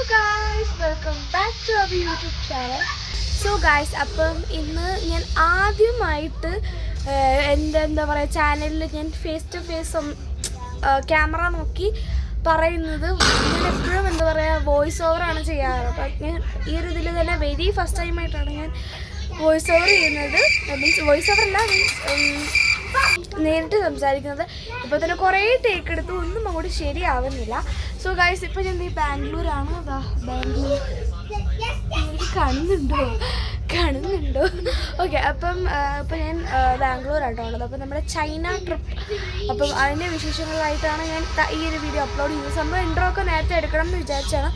guys, welcome back to our YouTube channel. So guys, അപ്പം ഇന്ന് ഞാൻ ആദ്യമായിട്ട് എന്താ പറയുക ചാനലിൽ ഞാൻ ഫേസ് ടു ഫേസ് ക്യാമറ നോക്കി പറയുന്നത് ഞാൻ എപ്പോഴും എന്താ പറയുക വോയിസ് ഓവറാണ് ചെയ്യാറ്. അപ്പം ഞാൻ ഈ ഒരു ഇതിൽ തന്നെ വെരി ഫസ്റ്റ് ടൈമായിട്ടാണ് ഞാൻ വോയിസ് ഓവർ ചെയ്യുന്നത്. മീൻസ് വോയിസ് ഓവർ അല്ല, മീൻസ് നേരിട്ട് സംസാരിക്കുന്നത്. ഇപ്പോൾ തന്നെ കുറേ ടേക്ക് എടുത്തു, ഒന്നും അങ്ങോട്ട് ശരിയാവുന്നില്ല. സോ ഗൈസ്, ഇപ്പോൾ ഞാൻ ഈ ബാംഗ്ലൂരാണ്. അതാ ബാംഗ്ലൂർ കാണുന്നുണ്ടോ? ഓക്കെ, അപ്പം ഞാൻ ബാംഗ്ലൂരാട്ടോ ഉള്ളത്. അപ്പം നമ്മുടെ ചൈന ട്രിപ്പ്, അപ്പം അതിൻ്റെ വിശേഷങ്ങളായിട്ടാണ് ഞാൻ ഈ ഒരു വീഡിയോ അപ്ലോഡ് ചെയ്യുന്നത്. സംഭവം ഇൻട്രോ ഒക്കെ നേരത്തെ എടുക്കണം എന്ന് വിചാരിച്ചാണ്,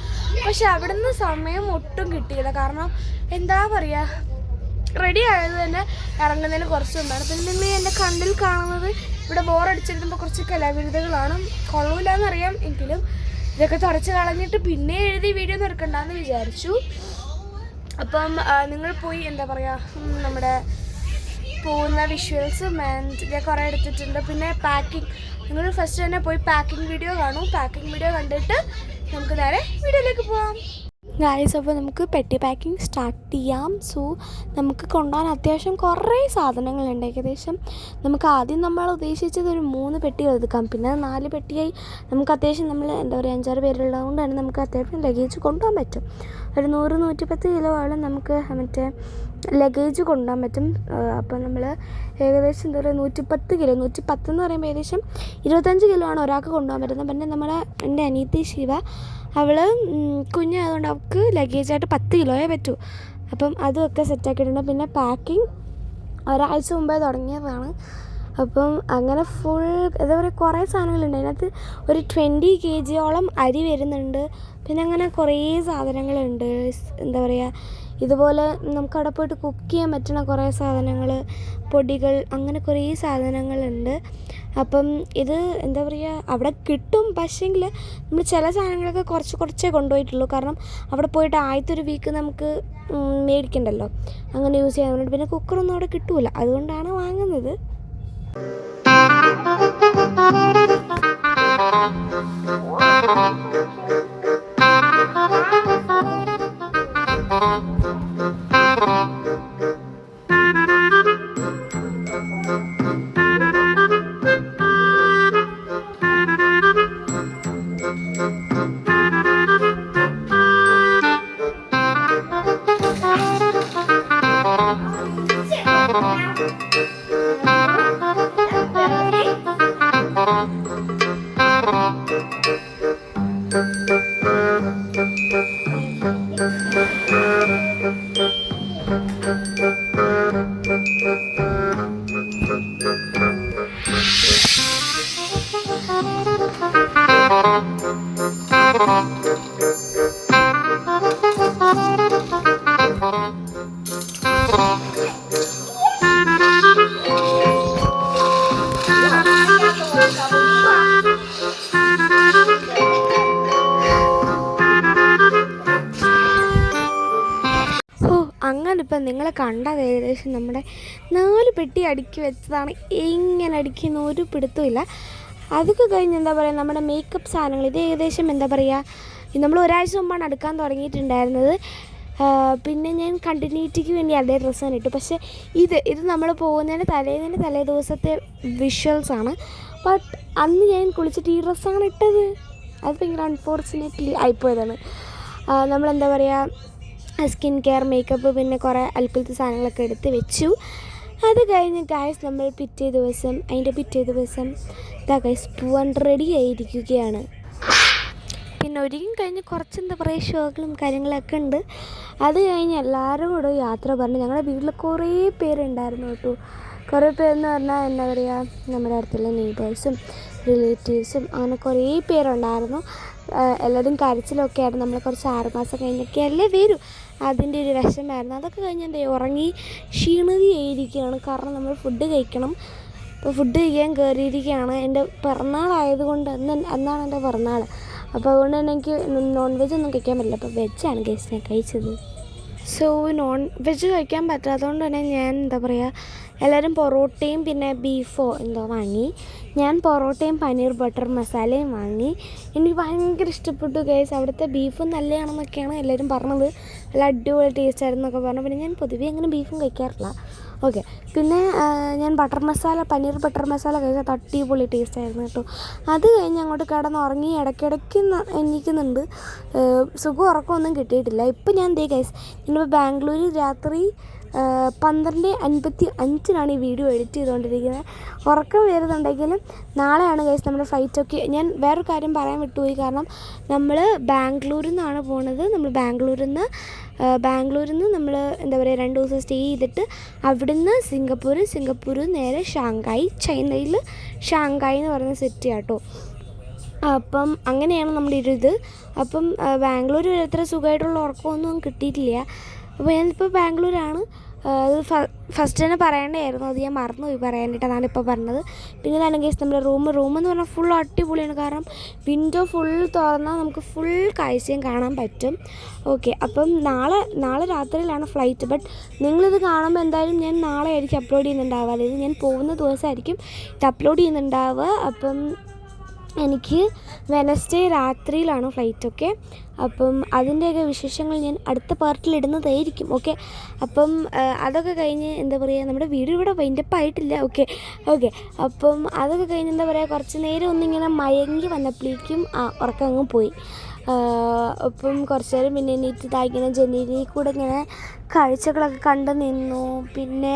പക്ഷെ അവിടെ നിന്ന് സമയം ഒട്ടും കിട്ടിയില്ല. കാരണം എന്താ പറയുക, റെഡി ആയത് തന്നെ ഇറങ്ങുന്നതിന് കുറച്ച് മുമ്പാണ്. പിന്നെ നിങ്ങൾ എൻ്റെ കണ്ണിൽ കാണുന്നത് ഇവിടെ ബോറടിച്ചിരുന്നപ്പോൾ കുറച്ച് കലാവിരുദ്ധകളാണ്. കൊള്ളൂല എന്നറിയാം, എങ്കിലും ഇതൊക്കെ തുടച്ച് കളഞ്ഞിട്ട് പിന്നെ എഴുതി വീഡിയോ ഒന്നും എടുക്കണ്ടെന്ന് വിചാരിച്ചു. അപ്പം നിങ്ങൾ പോയി എന്താ പറയുക, നമ്മുടെ പോകുന്ന വിഷ്വൽസും ഞാൻ കുറേ എടുത്തിട്ടുണ്ട്. പിന്നെ പാക്കിങ്, നിങ്ങൾ ഫസ്റ്റ് തന്നെ പോയി പാക്കിംഗ് വീഡിയോ കാണും. പാക്കിംഗ് വീഡിയോ കണ്ടിട്ട് നമുക്ക് നേരെ വീഡിയോയിലേക്ക് പോകാം. ഗായ്സ്, അപ്പോൾ നമുക്ക് പെട്ടി പാക്കിംഗ് സ്റ്റാർട്ട് ചെയ്യാം. സോ നമുക്ക് കൊണ്ടുപോകാൻ അത്യാവശ്യം കുറേ സാധനങ്ങളുണ്ട്. ഏകദേശം നമുക്ക് ആദ്യം നമ്മൾ ഉദ്ദേശിച്ചത് ഒരു 3 പെട്ടി എടുക്കാം. പിന്നെ 4 പെട്ടിയായി. നമുക്ക് അത്യാവശ്യം നമ്മൾ എന്താ പറയുക 5-6 പേരുള്ളതുകൊണ്ട് തന്നെ നമുക്ക് അത്യാവശ്യം ലഗേജ് കൊണ്ടുപോകാൻ പറ്റും. ഒരു 100-110 കിലോയോളം നമുക്ക് മറ്റേ ലഗേജ് കൊണ്ടുപോകാൻ പറ്റും. അപ്പോൾ നമ്മൾ ഏകദേശം എന്താ പറയുക 110 കിലോ, 110 എന്ന് പറയുമ്പോൾ ഏകദേശം 25 കിലോ ആണ് ഒരാൾക്ക് കൊണ്ടുപോകാൻ പറ്റുന്നത്. പിന്നെ എൻ്റെ അനിയത്തി ശിവ, അവൾ കുഞ്ഞായതുകൊണ്ട് അവൾക്ക് ലഗേജായിട്ട് 10 കിലോയേ പറ്റൂ. അപ്പം അതുമൊക്കെ സെറ്റാക്കിയിട്ടുണ്ട്. പിന്നെ പാക്കിങ് ഒരാഴ്ച മുമ്പേ തുടങ്ങിയതാണ്. അപ്പം അങ്ങനെ ഫുൾ എന്താ പറയുക കുറേ സാധനങ്ങളുണ്ട്. അതിനകത്ത് ഒരു 20 kg അരി വരുന്നുണ്ട്. പിന്നെ അങ്ങനെ കുറേ സാധനങ്ങളുണ്ട്. എന്താ പറയുക, ഇതുപോലെ നമുക്കവിടെ പോയിട്ട് കുക്ക് ചെയ്യാൻ പറ്റുന്ന കുറേ സാധനങ്ങൾ, പൊടികൾ, അങ്ങനെ കുറേ സാധനങ്ങളുണ്ട്. അപ്പം ഇത് എന്താ പറയുക അവിടെ കിട്ടും. പക്ഷേങ്കിൽ നമ്മൾ ചില സാധനങ്ങളൊക്കെ കുറച്ചേ കൊണ്ടുപോയിട്ടുള്ളൂ. കാരണം അവിടെ പോയിട്ട് ആദ്യത്തെ ഒരു വീക്ക് നമുക്ക് മേടിക്കണ്ടല്ലോ, അങ്ങനെ യൂസ് ചെയ്യാൻ വേണ്ടിയിട്ട്. പിന്നെ കുക്കറൊന്നും അവിടെ കിട്ടൂല, അതുകൊണ്ടാണ് വാങ്ങുന്നത്. അങ്ങനെ ഇപ്പം നിങ്ങളെ കണ്ടത് ഏകദേശം നമ്മുടെ 4 പെട്ടി അടുക്കി വെച്ചതാണ്. എങ്ങനെ അടുക്കിയെന്ന് ഒരു പിടുത്തമില്ല. അതൊക്കെ കഴിഞ്ഞ് എന്താ പറയുക, നമ്മുടെ മേക്കപ്പ് സാധനങ്ങൾ, ഇത് ഏകദേശം എന്താ പറയുക നമ്മൾ ഒരാഴ്ച മുമ്പാണ് അടുക്കാൻ തുടങ്ങിയിട്ടുണ്ടായിരുന്നത്. പിന്നെ ഞാൻ കണ്ടിന്യൂറ്റിക്ക് വേണ്ടി അതേ ഡ്രസ്സാണ് ഇട്ടു. പക്ഷേ ഇത് നമ്മൾ പോകുന്നതിന് തലേ ദിവസത്തെ വിഷ്വൽസാണ്. ബട്ട് അന്ന് ഞാൻ കുളിച്ചിട്ട് ഈ ഡ്രസ്സാണ് ഇട്ടത്. അത് ഭയങ്കര അൺഫോർച്ചുനേറ്റ്ലി ആയിപ്പോയതാണ്. നമ്മളെന്താ പറയുക സ്കിൻ കെയർ, മേക്കപ്പ്, പിന്നെ കുറേ അൽക്കുലത്തെ സാധനങ്ങളൊക്കെ എടുത്ത് വെച്ചു. അത് കഴിഞ്ഞ് ഗായ്സ് നമ്മൾ അതിൻ്റെ പിറ്റേ ദിവസം ഗായ്സ് പോവാൻ റെഡി ആയിരിക്കുകയാണ്. പിന്നെ ഒരുങ്ങി കഴിഞ്ഞ് കുറച്ച് എന്താ പറയുക ഷോകളും കാര്യങ്ങളൊക്കെ ഉണ്ട്. അത് കഴിഞ്ഞ് എല്ലാവരും കൂടെ യാത്ര പറഞ്ഞു. ഞങ്ങളുടെ വീട്ടിൽ കുറേ പേരുണ്ടായിരുന്നു കേട്ടോ. കുറേ പേരെന്ന് പറഞ്ഞാൽ എന്താ പറയുക നമ്മുടെ അടുത്തുള്ള നെയ്ബേഴ്സും റിലേറ്റീവ്സും അങ്ങനെ കുറേ പേരുണ്ടായിരുന്നു. എല്ലാവരും കരച്ചിലൊക്കെ ആയിരുന്നു. നമ്മൾ കുറച്ച് 6 മാസം കഴിഞ്ഞൊക്കെ അല്ലേ വരും, അതിൻ്റെ ഒരു വിഷമായിരുന്നു. അതൊക്കെ കഴിഞ്ഞ് എന്താ ക്ഷീണതി ആയിരിക്കുകയാണ്. കാരണം നമ്മൾ ഫുഡ് കഴിക്കണം. അപ്പോൾ ഫുഡ് കഴിക്കാൻ കയറിയിരിക്കുകയാണ്. എൻ്റെ പിറന്നാളായതുകൊണ്ട് അന്നാണ് എൻ്റെ പിറന്നാൾ. അപ്പോൾ അതുകൊണ്ട് തന്നെ എനിക്ക് നോൺ വെജ് ഒന്നും കഴിക്കാൻ പറ്റില്ല. അപ്പോൾ വെജാണ് ഗൈസ് ഞാൻ കഴിച്ചത്. സോ നോൺ വെജ് കഴിക്കാൻ പറ്റാത്തതുകൊണ്ട് തന്നെ ഞാൻ എന്താ പറയുക, എല്ലാവരും പൊറോട്ടയും പിന്നെ ബീഫോ എന്തോ വാങ്ങി. ഞാൻ പൊറോട്ടയും പനീർ ബട്ടർ മസാലയും വാങ്ങി. എനിക്ക് ഭയങ്കര ഇഷ്ടപ്പെട്ടു ഗൈസ്. അവിടുത്തെ ബീഫും നല്ലതാണെന്നൊക്കെയാണ് എല്ലാവരും പറഞ്ഞത്. നല്ല അടിപൊളി ടേസ്റ്റ് ആയിരുന്നു എന്നൊക്കെ പറഞ്ഞു. പിന്നെ ഞാൻ പൊതുവേ അങ്ങനെ ബീഫും കഴിക്കാറില്ല. ഓക്കെ, പിന്നെ ഞാൻ പനീർ ബട്ടർ മസാല കഴിച്ചാൽ അടിപൊളി ടേസ്റ്റ് ആയിരുന്നു കേട്ടോ. അത് കഴിഞ്ഞ് അങ്ങോട്ട് കിടന്നുറങ്ങി. ഇടയ്ക്കിടയ്ക്ക് എണീക്കുന്നുണ്ട്. സുഖം ഉറക്കമൊന്നും കിട്ടിയിട്ടില്ല. ഇപ്പം ഞാൻ ഗൈസ്, ഞാനിപ്പോൾ ബാംഗ്ലൂർ രാത്രി 12:55 ഈ വീഡിയോ എഡിറ്റ് ചെയ്തുകൊണ്ടിരിക്കുന്നത്. ഉറക്കം വരുന്നുണ്ടെങ്കിലും നാളെയാണ് ഗൈസ് നമ്മുടെ ഫ്ലൈറ്റൊക്കെ. ഞാൻ വേറൊരു കാര്യം പറയാൻ വിട്ടുപോയി. കാരണം നമ്മൾ ബാംഗ്ലൂരിൽ നിന്നാണ് പോകുന്നത്. നമ്മൾ ബാംഗ്ലൂരിൽ നിന്ന് നമ്മൾ എന്താ പറയുക 2 ദിവസം സ്റ്റേ ചെയ്തിട്ട് അവിടുന്ന് സിംഗപ്പൂർ നേരെ ഷാങ്കായി, ചൈനയിൽ ഷാങ്കായി എന്ന് പറയുന്ന സിറ്റി ആട്ടോ. അപ്പം അങ്ങനെയാണ് നമ്മുടെ ഇത്. അപ്പം ബാംഗ്ലൂർ വരെ അത്ര സുഖമായിട്ടുള്ള ഉറക്കമൊന്നും കിട്ടിയിട്ടില്ല. അപ്പോൾ ഞാനിപ്പോൾ ബാംഗ്ലൂരാണ്. അത് ഫസ്റ്റ് തന്നെ പറയേണ്ടതായിരുന്നു, അത് ഞാൻ മറന്നുപോയി പറയാനായിട്ട്. അതാണ് ഇപ്പോൾ പറഞ്ഞത്. പിന്നെ ഇതാണ് ഗൈസ് നമ്മുടെ റൂമെന്ന് പറഞ്ഞാൽ ഫുൾ അടിപൊളിയാണ്. കാരണം വിൻഡോ ഫുൾ തുറന്നാൽ നമുക്ക് ഫുൾ കാഴ്ചയും കാണാൻ പറ്റും. ഓക്കെ, അപ്പം നാളെ രാത്രിയിലാണ് ഫ്ലൈറ്റ്. ബട്ട് നിങ്ങളിത് കാണുമ്പോൾ എന്തായാലും ഞാൻ നാളെ ആയിരിക്കും അപ്ലോഡ് ചെയ്യുന്നുണ്ടാവുക. അതായത് ഞാൻ പോകുന്ന ദിവസമായിരിക്കും ഇത് അപ്ലോഡ് ചെയ്യുന്നുണ്ടാവുക. അപ്പം എനിക്ക് വെനസ്ഡേ രാത്രിയിലാണ് ഫ്ലൈറ്റൊക്കെ. അപ്പം അതിൻ്റെയൊക്കെ വിശേഷങ്ങൾ ഞാൻ അടുത്ത പാർട്ടിൽ ഇടുന്നതായിരിക്കും. ഓക്കെ, അപ്പം അതൊക്കെ കഴിഞ്ഞ് എന്താ പറയുക, നമ്മുടെ വീഡിയോ ഇവിടെ വൈൻഡപ്പ് ആയിട്ടില്ല. ഓക്കെ, അപ്പം അതൊക്കെ കഴിഞ്ഞ് എന്താ പറയുക, കുറച്ച് നേരം ഒന്നിങ്ങനെ മയങ്ങി വന്നപ്പോഴേക്കും ഉറക്കം അങ്ങ് പോയി. അപ്പം കുറച്ച് നേരം പിന്നെ എണീറ്റ് ഇങ്ങനെ ജനലിൽ കൂടെ ഇങ്ങനെ കാഴ്ചകളൊക്കെ കണ്ടു നിന്നു. പിന്നെ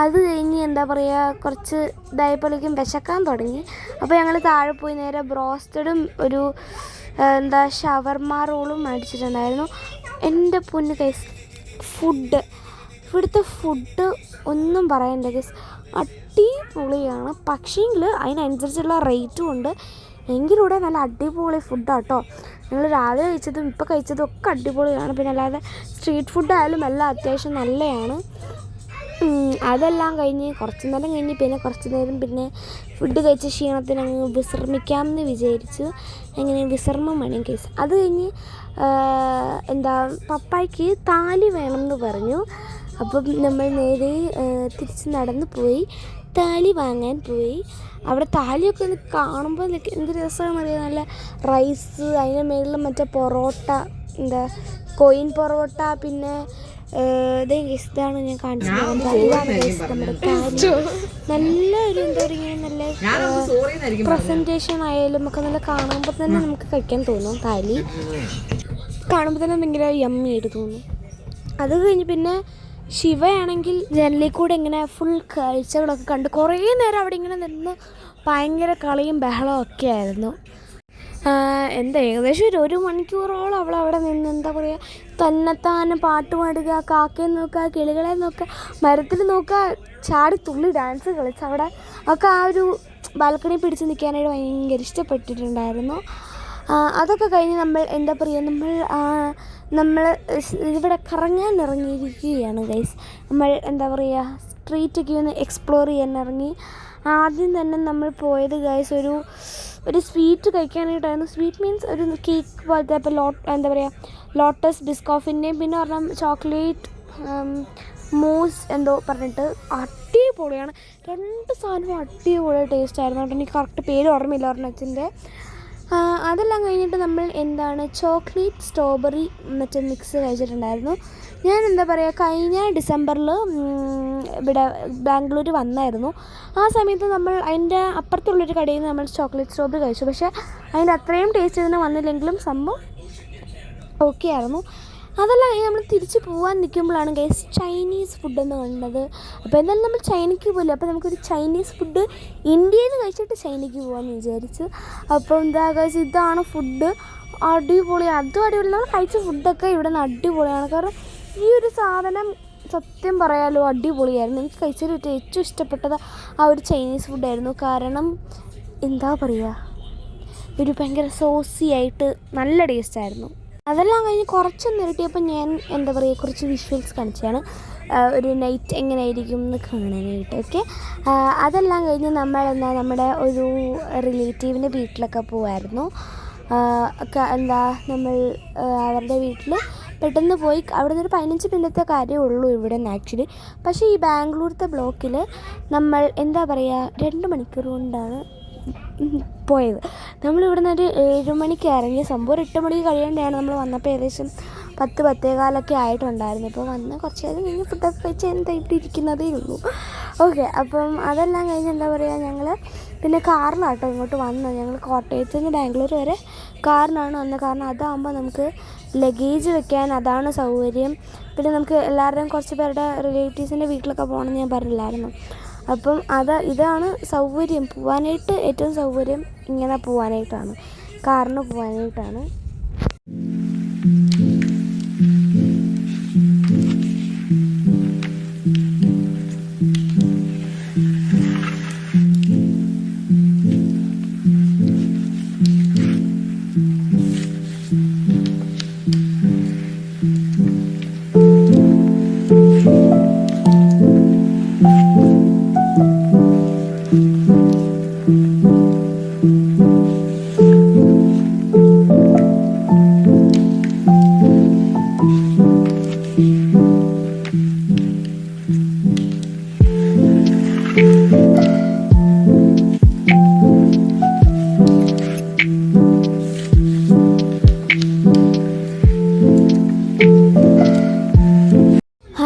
അത് കഴിഞ്ഞ് എന്താ പറയുക, കുറച്ച് ഇതായപ്പോഴേക്കും വിശക്കാൻ തുടങ്ങി. അപ്പോൾ ഞങ്ങൾ താഴെ പോയി നേരെ ബ്രോസ്റ്റഡും ഒരു ഷവർമ റോളും മേടിച്ചിട്ടുണ്ടായിരുന്നു. എൻ്റെ പൊന്ന് ഗൈസ്, ഇവിടുത്തെ ഫുഡ് ഒന്നും പറയണ്ട ഗൈസ്, അടിപൊളിയാണ്. പക്ഷേങ്കിൽ അതിനനുസരിച്ചുള്ള റേറ്റും ഉണ്ട്. എങ്കിലും ഇവിടെ നല്ല അടിപൊളി ഫുഡാട്ടോ. ഞങ്ങൾ രാവിലെ കഴിച്ചതും ഇപ്പോൾ കഴിച്ചതും ഒക്കെ അടിപൊളിയാണ്. പിന്നെ അല്ലാതെ സ്ട്രീറ്റ് ഫുഡായാലും എല്ലാം അത്യാവശ്യം നല്ലതാണ്. അതെല്ലാം കഴിഞ്ഞ് കുറച്ച് നേരം കഴിഞ്ഞ് പിന്നെ കുറച്ച് നേരം പിന്നെ ഫുഡ് കഴിച്ച ക്ഷീണത്തിന് അങ്ങ് വിശ്രമിക്കാമെന്ന് വിചാരിച്ചു. അങ്ങനെ വിശ്രമം വേണം കേസ്. അത് കഴിഞ്ഞ് പപ്പായ്ക്ക് താലി വേണമെന്ന് പറഞ്ഞു. അപ്പം നമ്മൾ നേരെ തിരിച്ച് നടന്നു പോയി താലി വാങ്ങാൻ പോയി. അവിടെ താലിയൊക്കെ ഒന്ന് കാണുമ്പോൾ എന്ത് രസമാണെന്ന് അറിയാം. നല്ല റൈസ്, അതിൻ്റെ മുകളിൽ മറ്റേ പൊറോട്ട, കോയിൻ പൊറോട്ട, പിന്നെ ഇതാണ് ഞാൻ കാണിച്ചത്. ഇതാണ് നമ്മുടെ താലി. നല്ല ഒരു എന്താ പറയുക, നല്ല പ്രസൻറ്റേഷൻ ആയാലും ഒക്കെ നല്ല കാണുമ്പോൾ തന്നെ നമുക്ക് കഴിക്കാൻ തോന്നും. താലി കാണുമ്പോൾ തന്നെ ഭയങ്കര യമ്മി ആയിട്ട് തോന്നും. അത് കഴിഞ്ഞ് പിന്നെ ശിവയാണെങ്കിൽ ജനലിൽ കൂടെ ഇങ്ങനെ ഫുൾ കാഴ്ചകളൊക്കെ കണ്ട് കുറേ നേരം അവിടെ ഇങ്ങനെ നിന്ന് ഭയങ്കര കളിയും ബഹളവും ഒക്കെ ആയിരുന്നു. ഏകദേശം 1 മണിക്കൂറോളം അവളവിടെ നിന്ന് എന്താ പറയുക, തന്നെത്താനെ പാട്ട് പാടുക, കാക്കയെ നോക്കുക, കിളികളെ നോക്കുക, മരത്തിൽ നോക്കുക, ചാടി തുള്ളി ഡാൻസ് കളിച്ച് അവിടെ ഒക്കെ ആ ഒരു ബാൽക്കണി പിടിച്ച് നിൽക്കാനായിട്ട് ഭയങ്കര ഇഷ്ടപ്പെട്ടിട്ടുണ്ടായിരുന്നു. അതൊക്കെ കഴിഞ്ഞ് നമ്മൾ എന്താ പറയുക, നമ്മൾ ഇവിടെ കറങ്ങാൻ ഇറങ്ങിയിരിക്കുകയാണ് ഗൈസ്. നമ്മൾ എന്താ പറയുക, സ്ട്രീറ്റൊക്കെ ഒന്ന് എക്സ്പ്ലോർ ചെയ്യാൻ ഇറങ്ങി. ആദ്യം തന്നെ നമ്മൾ പോയത് ഗൈസ് ഒരു സ്വീറ്റ് കഴിക്കാനായിട്ടായിരുന്നു. സ്വീറ്റ് മീൻസ് ഒരു കേക്ക് പോലത്തെ. അപ്പോൾ എന്താ പറയുക, ലോട്ടസ് ബിസ്കോഫിൻ്റെയും പിന്നെ ഒരെണ്ണം ചോക്ലേറ്റ് മൂസ് എന്തോ പറഞ്ഞിട്ട് അടിപൊളിയാണ്. 2 സാധനവും അടിപൊളി ടേസ്റ്റ് ആയിരുന്നു കേട്ടോ. എനിക്ക് കറക്റ്റ് പേര് ഓർമ്മയില്ല ഒരെണ്ണത്തിൻ്റെ. അതെല്ലാം കഴിഞ്ഞിട്ട് നമ്മൾ ചോക്ലേറ്റ് സ്ട്രോബെറി മറ്റേ മിക്സ് കഴിച്ചിട്ടുണ്ടായിരുന്നു. ഞാൻ എന്താ പറയുക, കഴിഞ്ഞ ഡിസംബറിൽ ഇവിടെ ബാംഗ്ലൂർ വന്നായിരുന്നു. ആ സമയത്ത് നമ്മൾ അതിൻ്റെ അപ്പുറത്തുള്ളൊരു കടയിൽ നിന്ന് നമ്മൾ ചോക്ലേറ്റ് സ്ട്രോബെറി കഴിച്ചു. പക്ഷേ അതിൻ്റെ അത്രയും ടേസ്റ്റ് ഇതിന് വന്നില്ലെങ്കിലും സംഭവം ഓക്കെ ആയിരുന്നു. അതെല്ലാം കഴിഞ്ഞ് നമ്മൾ തിരിച്ച് പോകാൻ നിൽക്കുമ്പോഴാണ് ഗൈസ് ചൈനീസ് ഫുഡെന്ന് കണ്ടത്. അപ്പോൾ എന്തായാലും നമ്മൾ ചൈനയ്ക്ക് പോകില്ല, അപ്പോൾ നമുക്കൊരു ചൈനീസ് ഫുഡ് ഇന്ത്യയിൽ നിന്ന് കഴിച്ചിട്ട് ചൈനയ്ക്ക് പോകാമെന്ന് വിചാരിച്ചു. അപ്പോൾ എന്താ ഗൈസ്, ഇതാണ് ഫുഡ്. അടിപൊളി, അതും അടിപൊളി. നമ്മൾ കഴിച്ച ഫുഡൊക്കെ ഇവിടെ നിന്ന് അടിപൊളിയാണ്. കാരണം ഈ ഒരു സാധനം സത്യം പറയാലോ അടിപൊളിയായിരുന്നു. എനിക്ക് കഴിച്ചതിൽ ഏറ്റവും ഇഷ്ടപ്പെട്ടത് ആ ഒരു ചൈനീസ് ഫുഡായിരുന്നു. കാരണം എന്താ പറയുക, ഒരു ഭയങ്കര സോസി ആയിട്ട് നല്ല ടേസ്റ്റായിരുന്നു. അതെല്ലാം കഴിഞ്ഞ് കുറച്ചൊന്ന് ഇരട്ടിയപ്പോൾ ഞാൻ എന്താ പറയുക, കുറച്ച് വിഷ്വൽസ് കാണിച്ചാണ് ഒരു നൈറ്റ് എങ്ങനെയായിരിക്കും എന്ന് കാണാനായിട്ട്. ഓക്കെ, അതെല്ലാം കഴിഞ്ഞ് നമ്മൾ നമ്മുടെ ഒരു റിലേറ്റീവിൻ്റെ വീട്ടിലൊക്കെ പോവായിരുന്നു. നമ്മൾ അവരുടെ വീട്ടിൽ പെട്ടെന്ന് പോയി അവിടെ നിന്ന് ഒരു 15 മിനിറ്റത്തെ കാര്യമേ ഉള്ളൂ ഇവിടെ നിന്ന് ആക്ച്വലി. പക്ഷേ ഈ ബാംഗ്ലൂരത്തെ ബ്ലോക്കിൽ നമ്മൾ എന്താ പറയുക 2 മണിക്കൂർ കൊണ്ടാണ് പോയത്. നമ്മളിവിടെ നിന്ന് ഒരു 7 മണിക്ക് ഇറങ്ങിയ സംഭവം ഒരു 8 മണിക്ക് കഴിയേണ്ടതാണ്. നമ്മൾ വന്നപ്പോൾ ഏകദേശം 10-10:15 ആയിട്ടുണ്ടായിരുന്നു. ഇപ്പോൾ വന്ന് കുറച്ച് നേരം കഴിഞ്ഞ് ഫുഡൊക്കെ കഴിച്ച് എന്താ ഇവിടെ ഇരിക്കുന്നതേ ഉള്ളൂ. ഓക്കെ, അപ്പം അതെല്ലാം കഴിഞ്ഞ് എന്താ പറയുക, ഞങ്ങൾ പിന്നെ കാറിനാട്ടോ ഇങ്ങോട്ട് വന്നത്. ഞങ്ങൾ കോട്ടയത്ത് നിന്ന് ബാംഗ്ലൂർ വരെ കാറിനാണ് വന്നത്. കാരണം അതാകുമ്പോൾ നമുക്ക് ലഗേജ് വെക്കാൻ അതാണ് സൗകര്യം. പിന്നെ നമുക്ക് എല്ലാവരുടെയും കുറച്ച് പേരുടെ റിലേറ്റീവ്സിൻ്റെ വീട്ടിലൊക്കെ പോകണമെന്ന് ഞാൻ പറഞ്ഞില്ലായിരുന്നു. അപ്പം ഇതാണ് സൗകര്യം, പോകാനായിട്ട് ഏറ്റവും സൗകര്യം ഇങ്ങനെ പോകാനായിട്ടാണ്, കാറിന് പോകാനായിട്ടാണ്.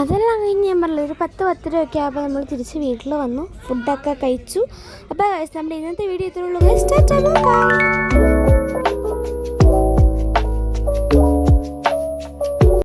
അതെല്ലാം കഴിഞ്ഞ് ഞാൻ പറഞ്ഞില്ല ഒരു 10-10:30 ആയപ്പോൾ നമ്മൾ തിരിച്ച് വീട്ടിൽ വന്നു, ഫുഡൊക്കെ കഴിച്ചു. അപ്പോൾ നമ്മുടെ ഇന്നത്തെ വീഡിയോ ഇത്രയുള്ളൂ.